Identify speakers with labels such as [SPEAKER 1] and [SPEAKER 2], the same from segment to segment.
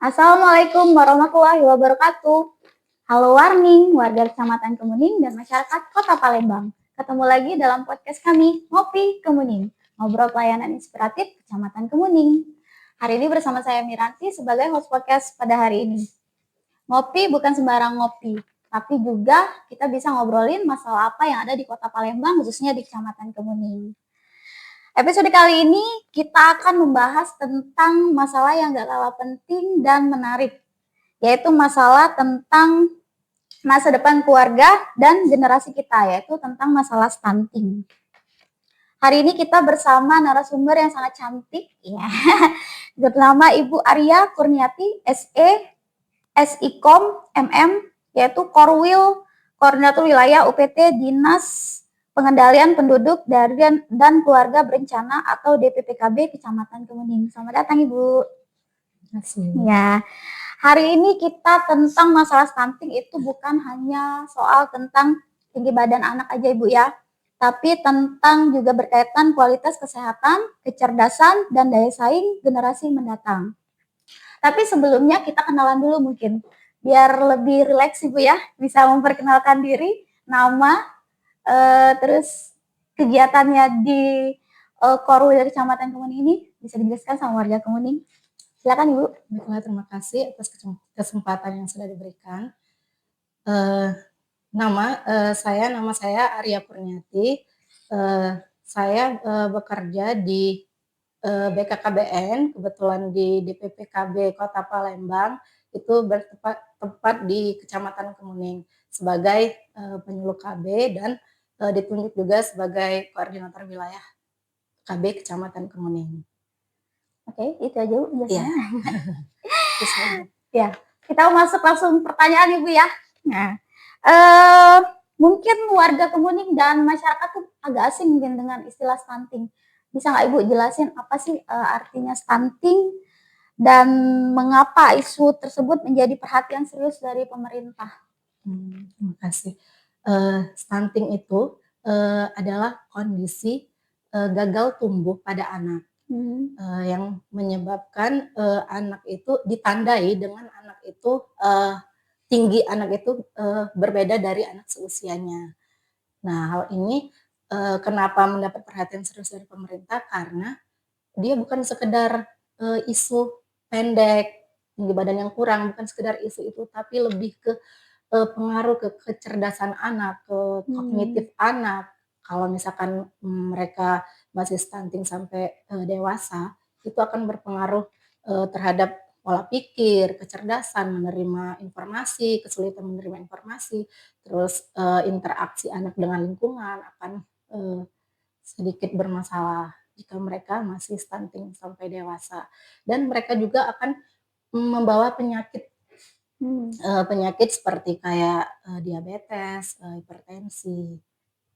[SPEAKER 1] Assalamualaikum warahmatullahi wabarakatuh. Halo Warning, warga Kecamatan Kemuning dan masyarakat Kota Palembang. Ketemu lagi dalam podcast kami, Ngopi Kemuning, ngobrol pelayanan inspiratif Kecamatan Kemuning. Hari ini bersama saya Miranti sebagai host podcast pada hari ini. Ngopi bukan sembarang ngopi, tapi juga kita bisa ngobrolin masalah apa yang ada di Kota Palembang, khususnya di Kecamatan Kemuning. Episode kali ini kita akan membahas tentang masalah yang gak kalah penting dan menarik, yaitu masalah tentang masa depan keluarga dan generasi kita, yaitu tentang masalah stunting. Hari ini kita bersama narasumber yang sangat cantik, ya, bernama Ibu Arya Kurniati, SE, SIKOM, MM, yaitu Korwil, Koordinator Wilayah UPT Dinas Pengendalian Penduduk dan Keluarga Berencana atau DPPKB Kecamatan Kemuning. Selamat datang Ibu.
[SPEAKER 2] Terima kasih.
[SPEAKER 1] Ya, hari ini kita tentang masalah stunting itu bukan hanya soal tentang tinggi badan anak aja Ibu ya, tapi tentang juga berkaitan kualitas kesehatan, kecerdasan, dan daya saing generasi mendatang. Tapi sebelumnya kita kenalan dulu mungkin, biar lebih rileks Ibu ya, bisa memperkenalkan diri, nama, terus kegiatannya di Korwil Kecamatan Kemuning ini bisa dijelaskan sama warga Kemuning. Silakan Ibu.
[SPEAKER 2] Baiklah, terima kasih atas kesempatan yang sudah diberikan. Nama saya Arya Kurniati. Saya bekerja di BKKBN, kebetulan di DPPKB Kota Palembang, itu bertempat di Kecamatan Kemuning sebagai penyuluh KB dan ditunjuk juga sebagai koordinator wilayah KB Kecamatan Kemuning.
[SPEAKER 1] Oke, itu aja Bu biasanya.
[SPEAKER 2] Iya.
[SPEAKER 1] Ya, kita masuk langsung pertanyaan Ibu ya. Nah, mungkin warga Kemuning dan masyarakat tuh agak asing mungkin dengan istilah stunting. Bisa nggak Ibu jelasin apa sih artinya stunting dan mengapa isu tersebut menjadi perhatian serius dari pemerintah?
[SPEAKER 2] Terima kasih. Stunting itu adalah kondisi gagal tumbuh pada anak yang menyebabkan anak itu ditandai dengan anak itu tinggi anak itu berbeda dari anak seusianya. Nah, hal ini kenapa mendapat perhatian serius dari pemerintah? Karena dia bukan sekedar isu pendek, tinggi badan yang kurang, bukan sekedar isu itu, tapi lebih ke pengaruh ke kecerdasan anak, ke kognitif anak. Kalau misalkan mereka masih stunting sampai dewasa, itu akan berpengaruh terhadap pola pikir, kecerdasan, menerima informasi, kesulitan menerima informasi, terus interaksi anak dengan lingkungan akan sedikit bermasalah jika mereka masih stunting sampai dewasa. Dan mereka juga akan membawa penyakit seperti kayak diabetes, hipertensi,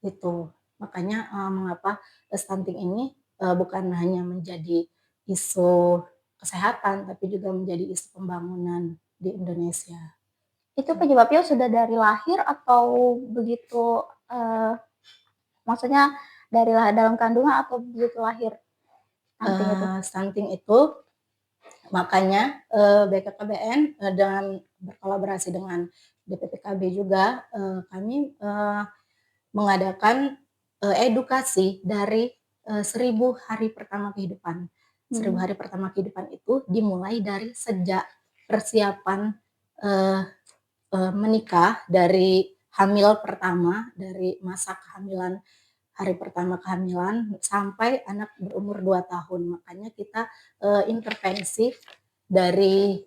[SPEAKER 2] itu. Makanya mengapa stunting ini bukan hanya menjadi isu kesehatan, tapi juga menjadi isu pembangunan di Indonesia.
[SPEAKER 1] Itu penyebabnya sudah dari lahir atau begitu, maksudnya dari dalam kandungan atau begitu lahir?
[SPEAKER 2] Stunting itu makanya BKKBN dengan berkolaborasi dengan DPPKB juga kami mengadakan edukasi dari 1000 hari pertama kehidupan. 1000 hari pertama kehidupan itu dimulai dari sejak persiapan menikah, dari hamil pertama, dari masa kehamilan, hari pertama kehamilan sampai anak berumur 2 tahun. Makanya kita intervensi dari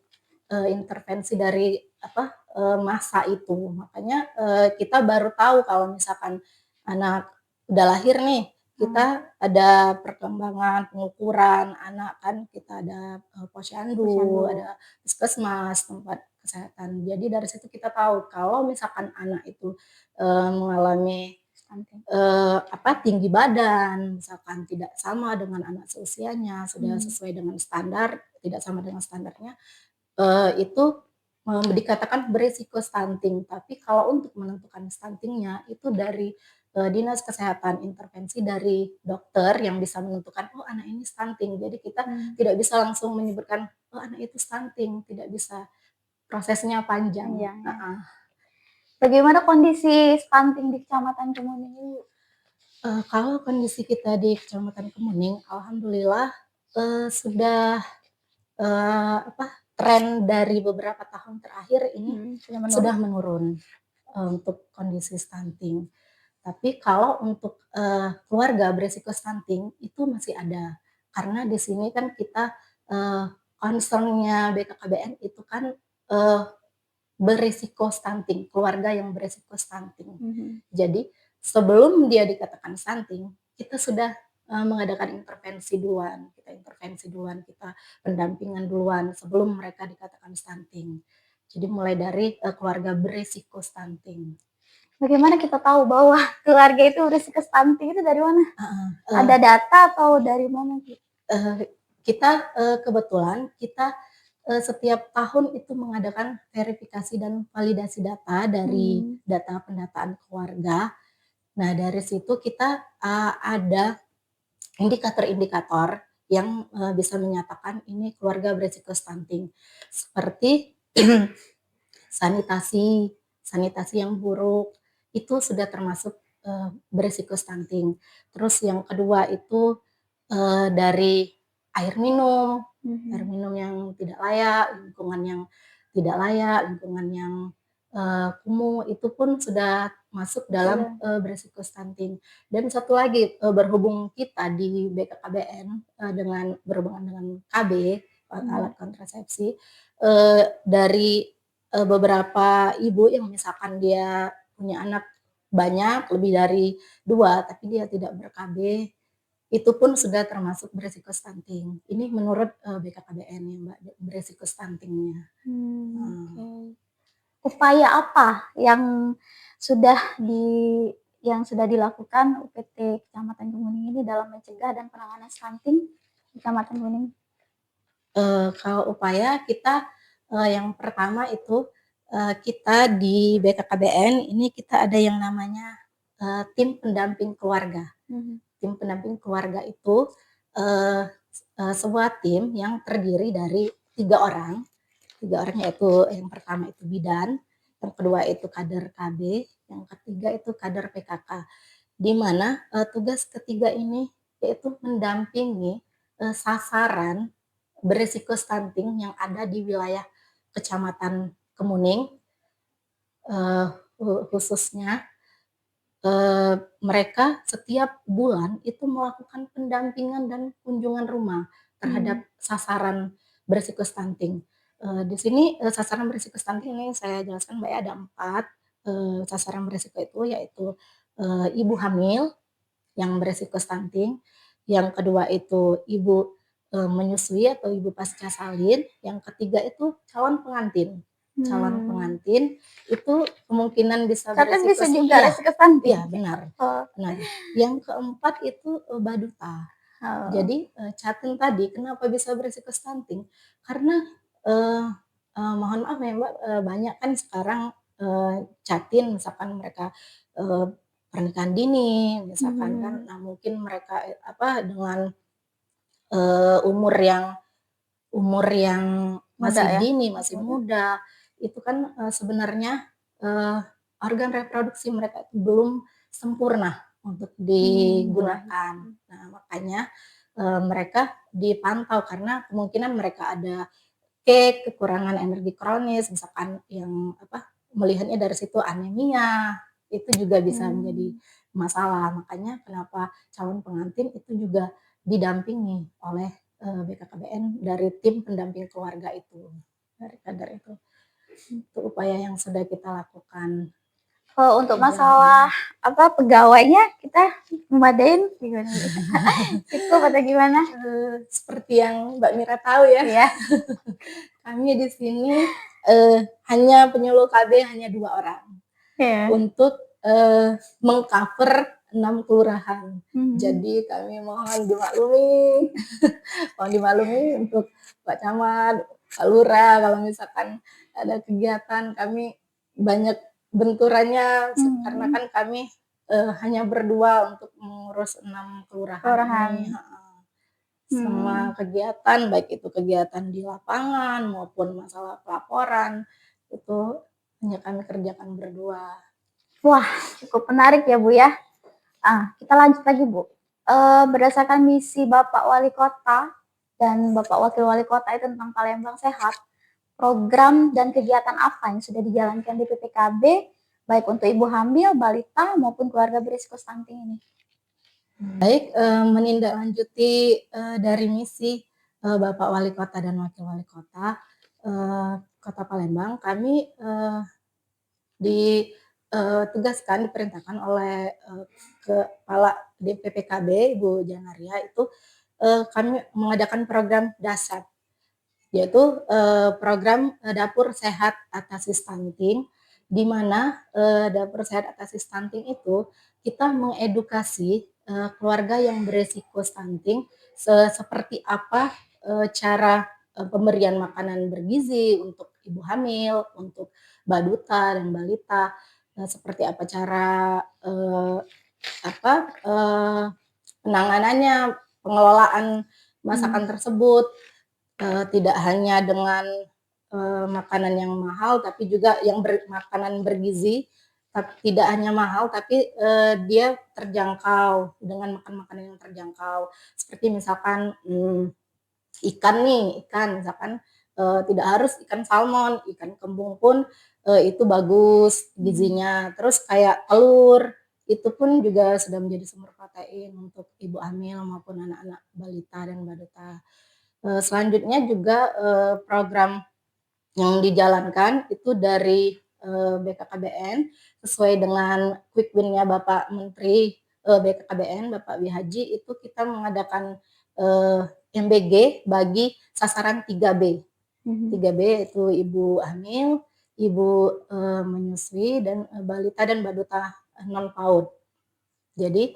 [SPEAKER 2] masa itu. Makanya kita baru tahu kalau misalkan anak udah lahir nih, kita ada perkembangan pengukuran anak, kan kita ada posyandu, ada puskesmas, tempat kesehatan. Jadi dari situ kita tahu kalau misalkan anak itu mengalami tinggi badan, misalkan tidak sama dengan anak seusianya, sudah sesuai dengan standar, tidak sama dengan standarnya, itu dikatakan berisiko stunting. Tapi kalau untuk menentukan stuntingnya itu dari dinas kesehatan, intervensi dari dokter yang bisa menentukan, oh anak ini stunting. Jadi kita tidak bisa langsung menyebutkan, anak itu stunting, tidak bisa, prosesnya panjang.
[SPEAKER 1] Panjang ya. Bagaimana kondisi stunting di Kecamatan Kemuning ini?
[SPEAKER 2] Kalau kondisi kita di Kecamatan Kemuning, alhamdulillah sudah tren dari beberapa tahun terakhir ini sudah menurun untuk kondisi stunting. Tapi kalau untuk keluarga beresiko stunting itu masih ada, karena di sini kan kita concernnya BKKBN itu kan beresiko stunting, keluarga yang beresiko stunting. Jadi sebelum dia dikatakan stunting, kita sudah mengadakan intervensi duluan, kita pendampingan duluan sebelum mereka dikatakan stunting. Jadi mulai dari keluarga beresiko stunting.
[SPEAKER 1] Bagaimana kita tahu bahwa keluarga itu beresiko stunting itu dari mana? Ada data atau dari mana?
[SPEAKER 2] Kita kebetulan kita setiap tahun itu mengadakan verifikasi dan validasi data dari data pendataan keluarga. Nah, dari situ kita ada indikator-indikator yang bisa menyatakan ini keluarga beresiko stunting. Seperti sanitasi yang buruk, itu sudah termasuk beresiko stunting. Terus yang kedua itu dari air minum yang tidak layak, lingkungan yang tidak layak, lingkungan yang kumuh, itu pun sudah masuk dalam beresiko stunting. Dan satu lagi, berhubung kita di BKKBN berhubungan dengan KB, alat kontrasepsi, dari beberapa ibu yang misalkan dia punya anak banyak, lebih dari 2, tapi dia tidak ber-KB, itu pun sudah termasuk beresiko stunting. Ini menurut BKKBN ya Mbak, beresiko stuntingnya.
[SPEAKER 1] Upaya apa yang sudah dilakukan UPT Kecamatan Kemuning ini dalam mencegah dan penanganan stunting di Kecamatan Kemuning?
[SPEAKER 2] Kalau upaya kita yang pertama itu kita di BKKBN ini kita ada yang namanya tim pendamping keluarga. Tim pendamping keluarga itu sebuah tim yang terdiri dari 3 orang. 3 orang, yaitu yang pertama itu bidan, yang kedua itu kader KB, yang ketiga itu kader PKK. Di mana tugas ketiga ini yaitu mendampingi sasaran beresiko stunting yang ada di wilayah Kecamatan Kemuning, khususnya mereka setiap bulan itu melakukan pendampingan dan kunjungan rumah terhadap sasaran beresiko stunting. Di sini sasaran beresiko stunting ini saya jelaskan Mbak ya, ada 4 sasaran beresiko itu, yaitu ibu hamil yang beresiko stunting, yang kedua itu ibu menyusui atau ibu pasca salin, yang ketiga itu calon pengantin. Calon pengantin itu kemungkinan bisa beresiko
[SPEAKER 1] bisa juga resiko stunting.
[SPEAKER 2] Iya, benar. Nah, yang keempat itu baduta. Jadi catin tadi kenapa bisa beresiko stunting? Karena mohon maaf ya Mbak, banyak kan sekarang catin misalkan mereka pernikahan dini misalkan kan, nah mungkin mereka dengan umur yang masih dini, masih muda, itu kan sebenarnya organ reproduksi mereka itu belum sempurna untuk digunakan. Nah, makanya mereka dipantau karena kemungkinan mereka ada kekurangan energi kronis, misalkan yang melihatnya dari situ anemia, itu juga bisa menjadi masalah. Makanya kenapa calon pengantin itu juga didampingi oleh BKKBN dari tim pendamping keluarga itu, dari kader itu. Itu upaya yang sudah kita lakukan.
[SPEAKER 1] Kalau untuk masalah pegawainya kita memadain gimana? Cukup atau gimana?
[SPEAKER 2] Seperti yang Mbak Mira tahu ya. Kami di sini hanya penyuluh KB hanya 2 orang untuk mengcover 6 kelurahan. Jadi kami mohon dimaklumi untuk Pak Camat, Pak Lurah, kalau misalkan ada kegiatan kami banyak benturannya karena kan kami hanya berdua untuk mengurus 6 kelurahan ini. Semua kegiatan, baik itu kegiatan di lapangan maupun masalah pelaporan, itu hanya kami kerjakan berdua.
[SPEAKER 1] Wah, cukup menarik ya Bu ya. Kita lanjut lagi Bu. Berdasarkan misi Bapak Wali Kota dan Bapak Wakil Wali Kota itu tentang Palembang Sehat, program dan kegiatan apa yang sudah dijalankan di PPKB, baik untuk ibu hamil, balita, maupun keluarga berisiko stunting ini?
[SPEAKER 2] Baik, menindaklanjuti dari misi Bapak Wali Kota dan Wakil Wali Kota Kota Palembang, kami ditugaskan, diperintahkan oleh Kepala DPPKB Ibu Janaria itu kami mengadakan program DASAT, yaitu program Dapur Sehat Atasi Stunting, di mana Dapur Sehat Atasi Stunting itu kita mengedukasi keluarga yang beresiko stunting seperti apa cara pemberian makanan bergizi untuk ibu hamil, untuk baduta dan balita, seperti apa cara penanganannya, pengelolaan masakan tersebut, tidak hanya dengan makanan yang mahal, tapi juga yang makanan bergizi, tapi tidak hanya mahal, tapi dia terjangkau dengan makan makanan yang terjangkau. Seperti misalkan ikan misalkan tidak harus ikan salmon, ikan kembung pun itu bagus gizinya. Terus kayak telur itu pun juga sudah menjadi sumber protein untuk ibu hamil maupun anak-anak balita dan baduta. Selanjutnya juga program yang dijalankan itu dari BKKBN sesuai dengan quick win-nya Bapak Menteri BKKBN Bapak Wihaji, itu kita mengadakan MBG bagi sasaran 3B. 3B itu ibu hamil, ibu menyusui, dan balita dan baduta non PAUD. Jadi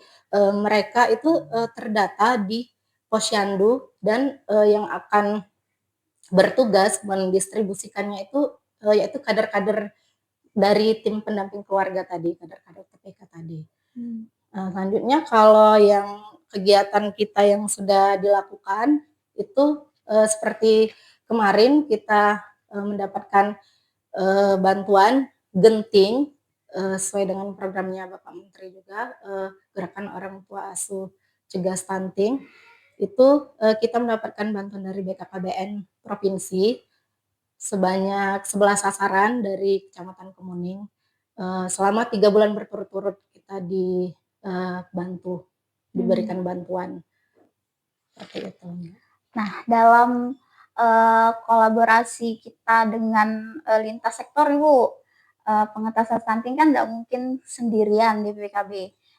[SPEAKER 2] mereka itu terdata di Posyandu, dan yang akan bertugas mendistribusikannya itu yaitu kader-kader dari tim pendamping keluarga tadi, kader-kader TPK tadi. Selanjutnya kalau yang kegiatan kita yang sudah dilakukan itu seperti kemarin kita mendapatkan bantuan genting sesuai dengan programnya Bapak Menteri juga, Gerakan Orang Tua Asuh Cegah Stunting. Itu kita mendapatkan bantuan dari BKKBN Provinsi sebanyak 11 sasaran dari Kecamatan Kemuning. Selama 3 bulan berturut-turut kita dibantu, diberikan bantuan. Seperti itu.
[SPEAKER 1] Nah, dalam kolaborasi kita dengan lintas sektor Ibu, pengentasan stunting kan nggak mungkin sendirian di PPKB.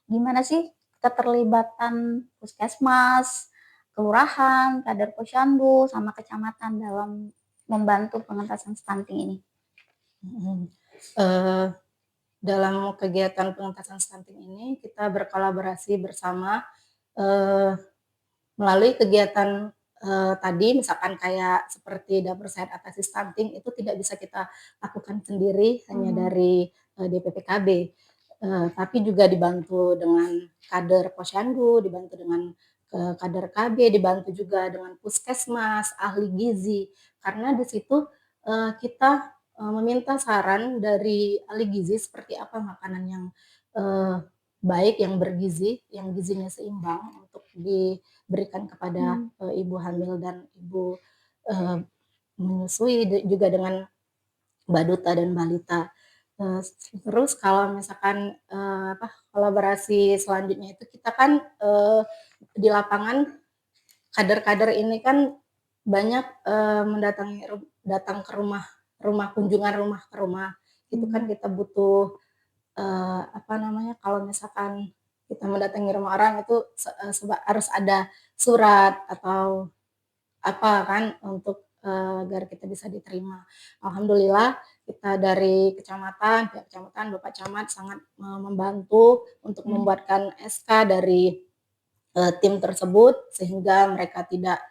[SPEAKER 1] Gimana sih keterlibatan puskesmas, kelurahan, kader posyandu, sama kecamatan dalam membantu pengentasan stunting ini?
[SPEAKER 2] Dalam kegiatan pengentasan stunting ini kita berkolaborasi bersama melalui kegiatan tadi, misalkan kayak seperti Dapur Sehat Atasi Stunting itu tidak bisa kita lakukan sendiri hanya dari DPPKB, tapi juga dibantu dengan kader posyandu, dibantu dengan kader KB, dibantu juga dengan puskesmas, ahli gizi, karena di situ kita meminta saran dari ahli gizi seperti apa makanan yang baik, yang bergizi, yang gizinya seimbang untuk diberikan kepada ibu hamil dan ibu menyusui, juga dengan baduta dan balita. Terus kalau misalkan kolaborasi selanjutnya itu kita kan di lapangan kader-kader ini kan banyak datang ke rumah kunjungan rumah ke rumah. Itu kan kita butuh kalau misalkan kita mendatangi rumah orang itu harus ada surat atau apa kan untuk agar kita bisa diterima. Alhamdulillah kita dari kecamatan, pihak kecamatan, Bapak Camat sangat membantu untuk membuatkan SK dari tim tersebut sehingga mereka tidak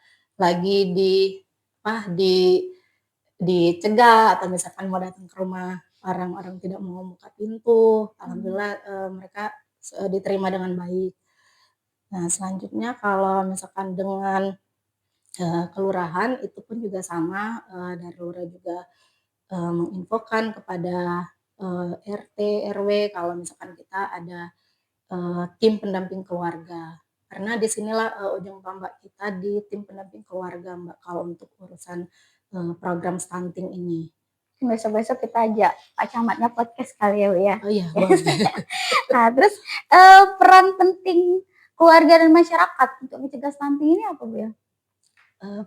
[SPEAKER 2] lagi dicegah atau misalkan mau datang ke rumah orang tidak mau membuka pintu. Alhamdulillah mereka diterima dengan baik. Nah, selanjutnya kalau misalkan dengan kelurahan itu pun juga sama, dari lurah juga menginfokan kepada RT, RW kalau misalkan kita ada tim pendamping keluarga. Karena di sinilah ujung tombak kita di tim pendamping keluarga, Mbak, kalau untuk urusan program stunting ini.
[SPEAKER 1] Besok-besok kita ajak Pak Camatnya podcast kali ya, Bu ya.
[SPEAKER 2] Oh iya, boleh.
[SPEAKER 1] Nah, terus peran penting keluarga dan masyarakat untuk mencegah stunting ini apa, Bu ya?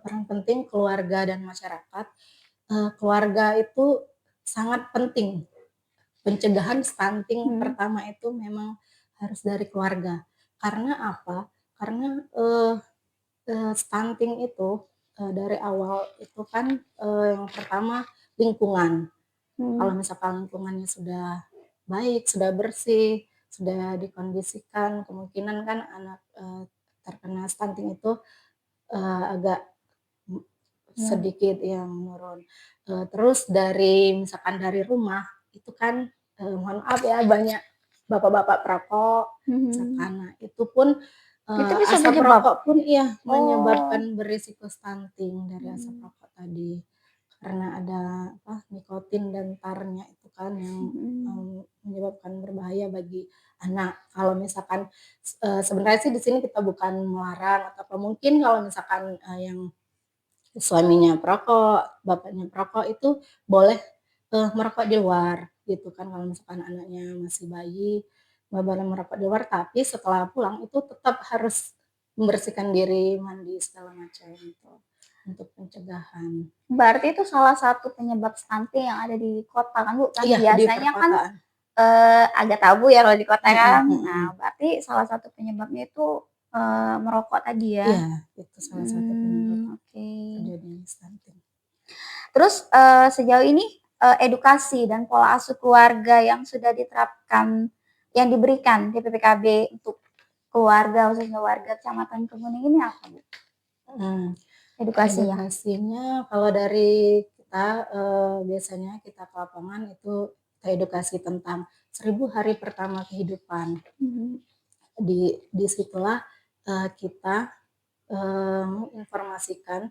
[SPEAKER 2] Peran penting keluarga dan masyarakat. Keluarga itu sangat penting. Pencegahan stunting pertama itu memang harus dari keluarga. Karena apa? Karena stunting itu dari awal itu kan yang pertama lingkungan. Kalau misalkan lingkungannya sudah baik, sudah bersih, sudah dikondisikan, kemungkinan kan anak terkena stunting itu agak sedikit yang menurun. Terus dari misalkan dari rumah itu kan mohon maaf ya banyak bapak-bapak perokok misalkan. Nah, itu pun
[SPEAKER 1] Itu bisa
[SPEAKER 2] asap
[SPEAKER 1] menyebab.
[SPEAKER 2] rokok pun iya menyebabkan berisiko stunting dari asap rokok tadi. Karena ada nikotin dan tarnya itu kan yang menyebabkan berbahaya bagi anak. Kalau misalkan sebenarnya sih di sini kita bukan melarang atau mungkin kalau misalkan yang suaminya perokok, bapaknya perokok itu boleh merokok di luar gitu kan kalau misalkan anaknya masih bayi, boleh merokok di luar tapi setelah pulang itu tetap harus membersihkan diri, mandi segala macam itu untuk pencegahan.
[SPEAKER 1] Berarti itu salah satu penyebab stunting yang ada di kota kan, Bu? Kan
[SPEAKER 2] Iya, di
[SPEAKER 1] biasanya kan
[SPEAKER 2] perkotaan.
[SPEAKER 1] agak tabu ya kalau di kota kan.
[SPEAKER 2] Mhm.
[SPEAKER 1] Nah, berarti salah satu penyebabnya itu merokok tadi ya.
[SPEAKER 2] Iya, itu salah satu penyebab
[SPEAKER 1] Oke.
[SPEAKER 2] terjadinya stunting.
[SPEAKER 1] Terus sejauh ini edukasi dan pola asuh keluarga yang sudah diterapkan, yang diberikan di PPKB untuk keluarga, khususnya warga Kecamatan Kemuning ini apa, Bu?
[SPEAKER 2] Mhm.
[SPEAKER 1] Edukasinya?
[SPEAKER 2] Edukasinya kalau dari kita biasanya kita ke lapangan itu kita edukasi tentang 1000 hari pertama kehidupan. Di situlah kita menginformasikan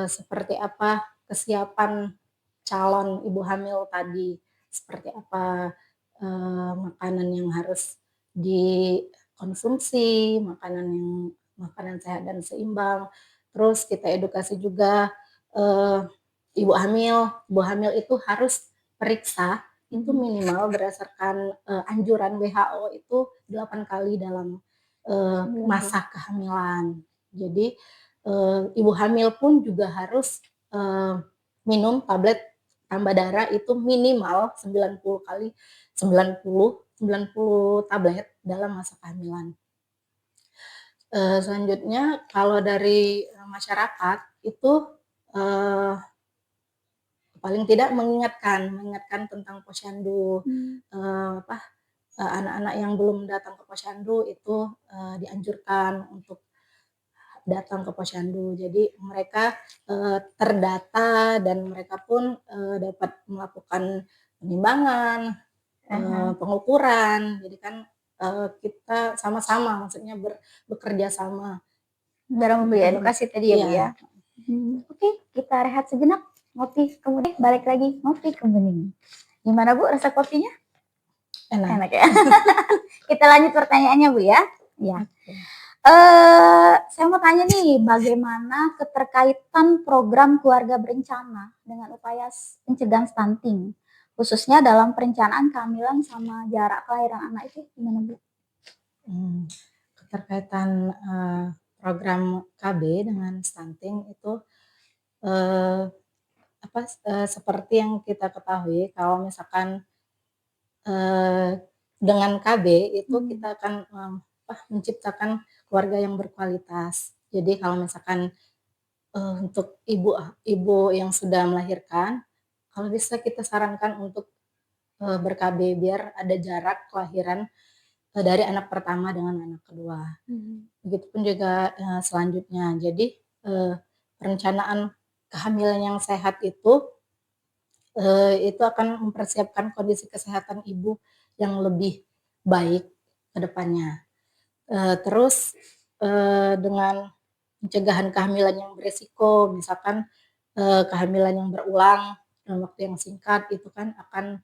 [SPEAKER 2] seperti apa kesiapan calon ibu hamil tadi, seperti apa makanan yang harus dikonsumsi, makanan sehat dan seimbang. Terus kita edukasi juga ibu hamil itu harus periksa itu minimal berdasarkan anjuran WHO itu 8 kali dalam masa kehamilan. Jadi ibu hamil pun juga harus minum tablet tambah darah itu minimal 90 kali 90 tablet dalam masa kehamilan. Selanjutnya kalau dari masyarakat itu paling tidak mengingatkan tentang posyandu, anak-anak yang belum datang ke posyandu itu dianjurkan untuk datang ke posyandu. Jadi mereka terdata dan mereka pun dapat melakukan penimbangan, pengukuran. Jadi kan kita sama-sama, maksudnya bekerja sama.
[SPEAKER 1] Dalam memberi edukasi tadi ya, Bu ya. Oke, kita rehat sejenak. Ngopi, kemudian balik lagi ngopi kemudian. Gimana, Bu, rasa kopinya? Enak ya. Kita lanjut pertanyaannya, Bu ya. Ya. Saya mau tanya nih, bagaimana keterkaitan program keluarga berencana dengan upaya pencegahan stunting, khususnya dalam perencanaan kehamilan sama jarak kelahiran anak itu gimana, Bu?
[SPEAKER 2] Keterkaitan program KB dengan stunting itu seperti yang kita ketahui kalau misalkan dengan KB itu kita akan menciptakan keluarga yang berkualitas. Jadi kalau misalkan untuk ibu yang sudah melahirkan, kalau bisa kita sarankan untuk ber-KB biar ada jarak kelahiran dari anak pertama dengan anak kedua. Begitupun juga selanjutnya. Jadi perencanaan kehamilan yang sehat itu akan mempersiapkan kondisi kesehatan ibu yang lebih baik ke depannya. Terus dengan pencegahan kehamilan yang beresiko, misalkan kehamilan yang berulang dalam waktu yang singkat itu kan akan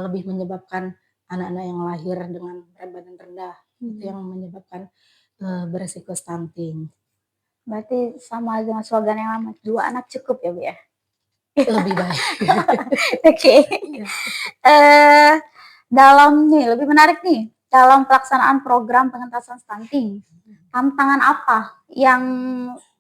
[SPEAKER 2] lebih menyebabkan anak-anak yang lahir dengan berat badan rendah. Itu yang menyebabkan beresiko stunting.
[SPEAKER 1] Berarti sama dengan slogan yang lama, 2 anak cukup ya Bu ya?
[SPEAKER 2] Lebih baik.
[SPEAKER 1] Oke.
[SPEAKER 2] Iya.
[SPEAKER 1] Dalam nih, lebih menarik nih, dalam pelaksanaan program pengentasan stunting, tantangan apa yang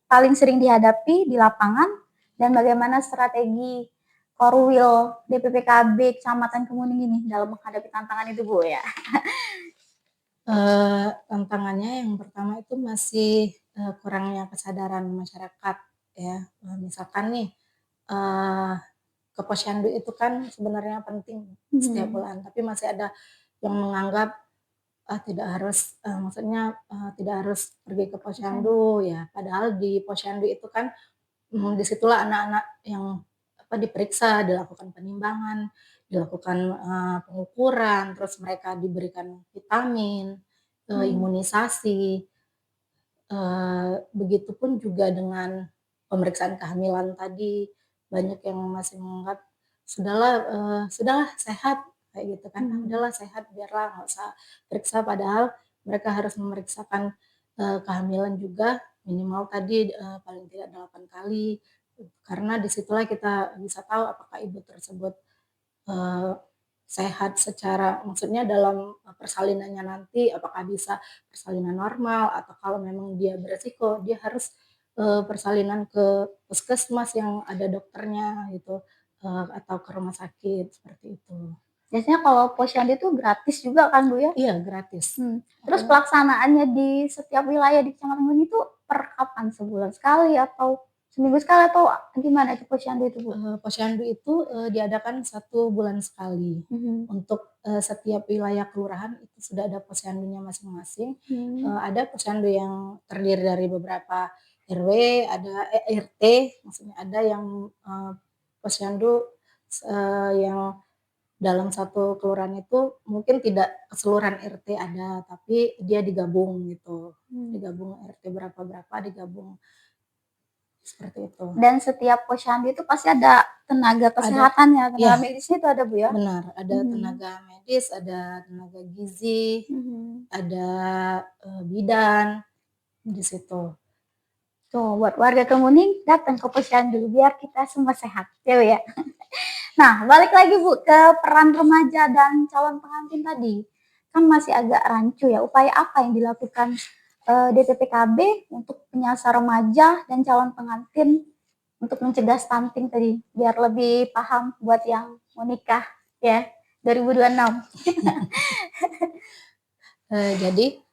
[SPEAKER 1] paling sering dihadapi di lapangan dan bagaimana strategi Korwil DPPKB Kecamatan Kemuning ini dalam menghadapi tantangan itu Bu ya?
[SPEAKER 2] Tantangannya yang pertama itu masih kurangnya kesadaran masyarakat ya. Misalkan nih ke posyandu itu kan sebenarnya penting setiap bulan, tapi masih ada yang menganggap tidak harus maksudnya tidak harus pergi ke posyandu ya. Padahal di posyandu itu kan disitulah anak-anak yang diperiksa, dilakukan penimbangan, dilakukan pengukuran, terus mereka diberikan vitamin, imunisasi. Begitupun juga dengan pemeriksaan kehamilan tadi, banyak yang masih menganggap sudahlah sehat kayak gitu kan, udahlah sehat biarlah nggak usah periksa, padahal mereka harus memeriksakan kehamilan juga minimal tadi paling tidak 8 kali, karena disitulah kita bisa tahu apakah ibu tersebut sehat secara maksudnya dalam persalinannya nanti apakah bisa persalinan normal atau kalau memang dia beresiko dia harus persalinan ke puskesmas yang ada dokternya gitu atau ke rumah sakit seperti itu.
[SPEAKER 1] Biasanya kalau posyandu itu gratis juga kan Bu ya?
[SPEAKER 2] Iya gratis.
[SPEAKER 1] Terus pelaksanaannya di setiap wilayah di Kecamatan Kemuning itu per kapan? Sebulan sekali atau seminggu sekali atau gimana itu posyandu itu Bu?
[SPEAKER 2] Posyandu itu diadakan 1 bulan sekali. Untuk setiap wilayah kelurahan itu sudah ada posyandunya masing-masing. Ada posyandu yang terdiri dari beberapa RW, ada RT, maksudnya ada yang posyandu yang dalam satu kelurahan itu mungkin tidak keseluruhan RT ada, tapi dia digabung gitu. Digabung RT berapa-berapa digabung. Seperti itu.
[SPEAKER 1] Dan setiap posyandu itu pasti ada tenaga kesehatannya, tenaga medisnya itu ada Bu ya?
[SPEAKER 2] Benar, ada tenaga medis, ada tenaga gizi, ada bidan di situ.
[SPEAKER 1] Tuh, buat warga Kemuning datang ke posyandu biar kita semua sehat, ya Bu ya. Nah, balik lagi Bu ke peran remaja dan calon pengantin tadi. Kan masih agak rancu ya, upaya apa yang dilakukan DPPKB untuk menyasar remaja dan calon pengantin untuk mencegah stunting tadi, biar lebih paham buat yang mau nikah ya 2026.
[SPEAKER 2] Jadi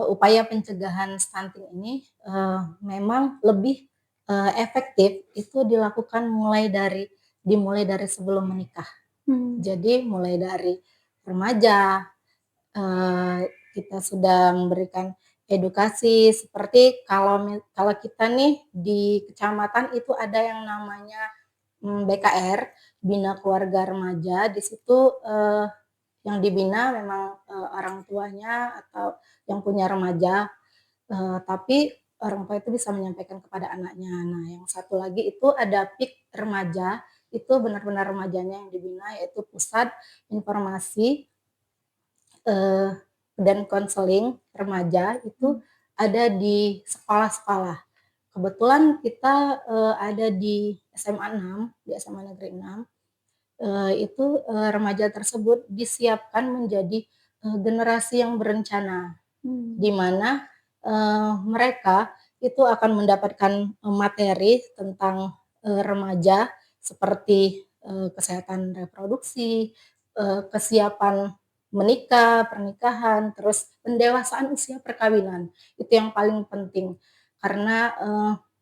[SPEAKER 2] upaya pencegahan stunting ini memang lebih efektif itu dilakukan dimulai dari sebelum menikah. Jadi mulai dari remaja kita sudah memberikan edukasi seperti kalau kita nih di kecamatan itu ada yang namanya BKR, Bina Keluarga Remaja. Di situ yang dibina memang orang tuanya atau yang punya remaja, tapi orang tua itu bisa menyampaikan kepada anaknya. Nah, yang satu lagi itu ada PIK remaja, itu benar-benar remajanya yang dibina, yaitu Pusat Informasi dan Konseling Remaja, itu ada di sekolah-sekolah. Kebetulan kita ada di SMA 6, di SMA Negeri 6, itu remaja tersebut disiapkan menjadi generasi yang berencana, di mana mereka itu akan mendapatkan materi tentang remaja seperti kesehatan reproduksi, kesiapan menikah, pernikahan, terus pendewasaan usia perkawinan. Itu yang paling penting karena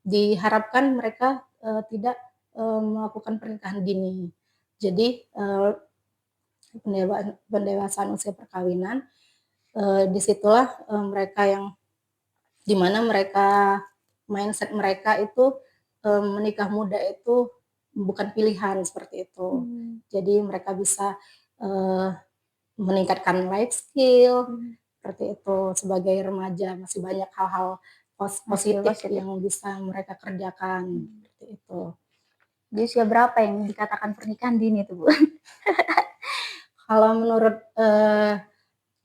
[SPEAKER 2] diharapkan mereka tidak melakukan pernikahan dini. Jadi pendewasaan usia perkawinan disitulah mereka yang dimana mereka mindset mereka itu menikah muda itu bukan pilihan seperti itu. Jadi mereka bisa meningkatkan life skill seperti itu. Sebagai remaja masih banyak hal-hal positif
[SPEAKER 1] positif.
[SPEAKER 2] yang bisa mereka kerjakan, seperti itu.
[SPEAKER 1] Di usia berapa yang dikatakan pernikahan dini tuh, Bu?
[SPEAKER 2] Kalau menurut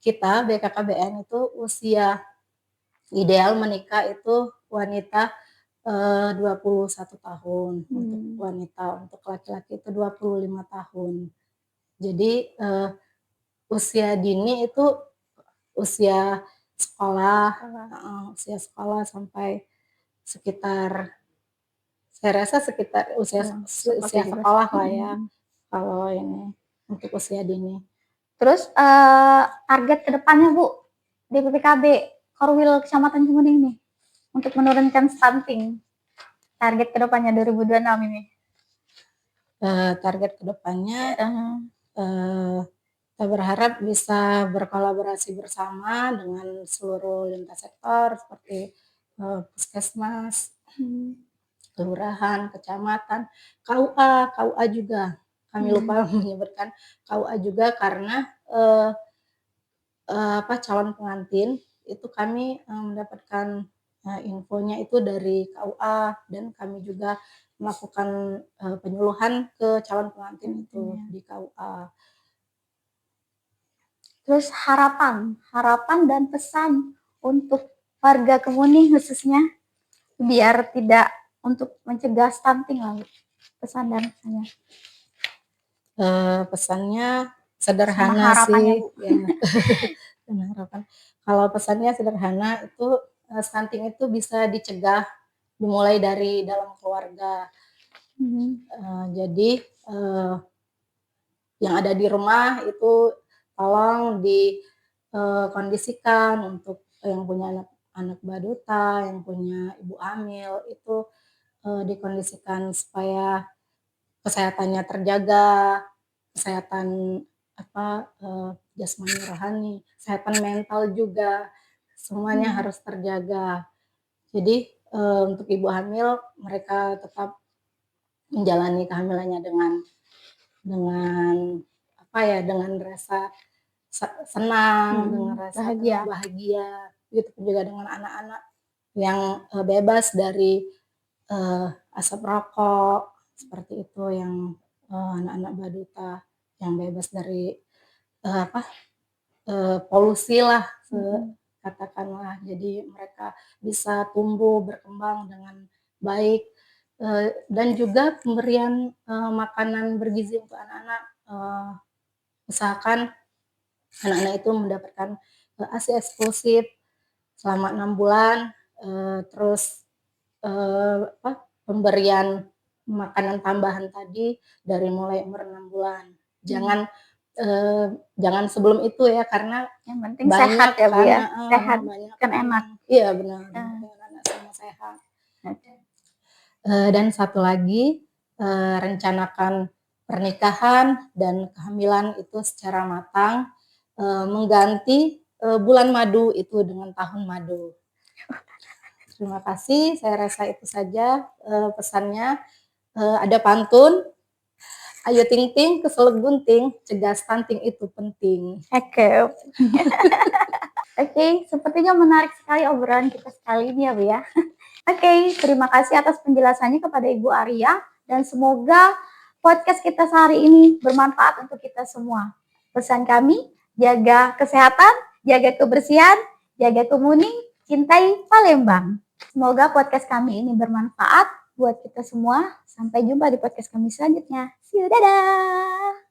[SPEAKER 2] kita BKKBN itu usia ideal menikah itu wanita 21 tahun untuk wanita, untuk laki-laki itu 25 tahun. Jadi usia dini itu usia sekolah, usia sekolah sampai sekitar, saya rasa sekitar usia sekolah lah ya, kalau ini untuk usia dini.
[SPEAKER 1] Terus target kedepannya Bu di PPKB Korwil Kecamatan Kemuning nih untuk menurunkan stunting. Target kedepannya 2026 ini.
[SPEAKER 2] Target kedepannya kita berharap bisa berkolaborasi bersama dengan seluruh lintas sektor seperti puskesmas, kelurahan, kecamatan, KUA juga. Kami lupa menyebutkan KUA juga karena calon pengantin itu kami mendapatkan infonya itu dari KUA, dan kami juga melakukan penyuluhan ke calon pengantin itu di KUA.
[SPEAKER 1] Terus harapan dan pesan untuk warga Kemuning khususnya biar tidak untuk mencegah stunting lah, pesan dan pesannya.
[SPEAKER 2] Pesannya sederhana sih, ya. Harapan. Kalau pesannya sederhana itu stunting itu bisa dicegah dimulai dari dalam keluarga. Jadi yang ada di rumah itu tolong dikondisikan untuk yang punya anak balita, yang punya ibu hamil itu dikondisikan supaya kesehatannya terjaga, kesehatan jasmani rohani, kesehatan mental juga, semuanya harus terjaga. Jadi untuk ibu hamil mereka tetap menjalani kehamilannya dengan rasa senang, dengan rasa bahagia. Begitu juga dengan anak-anak yang bebas dari asap rokok, seperti itu, yang anak-anak balita yang bebas dari polusi lah, katakanlah. Jadi mereka bisa tumbuh berkembang dengan baik, dan juga pemberian makanan bergizi untuk anak-anak, usahakan anak-anak itu mendapatkan ASI eksklusif selama 6 bulan, terus pemberian makanan tambahan tadi dari mulai umur 6 bulan. Jangan sebelum itu ya, karena
[SPEAKER 1] yang penting sehat ya Bu ya. Sehat kan enak.
[SPEAKER 2] Iya benar. Anak semua sehat. Dan satu lagi, rencanakan pernikahan dan kehamilan itu secara matang, mengganti bulan madu itu dengan tahun madu. Terima kasih, saya rasa itu saja pesannya. Ada pantun, ayo ting ting keselak gunting, cegah stunting itu penting.
[SPEAKER 1] Oke, sepertinya menarik sekali obrolan kita sekali ini ya Bu ya. Oke, terima kasih atas penjelasannya kepada Ibu Arya, dan semoga podcast kita sehari ini bermanfaat untuk kita semua. Pesan kami, jaga kesehatan, jaga kebersihan, jaga Kemuning, cintai Palembang. Semoga podcast kami ini bermanfaat buat kita semua. Sampai jumpa di podcast kami selanjutnya. See you, dadah!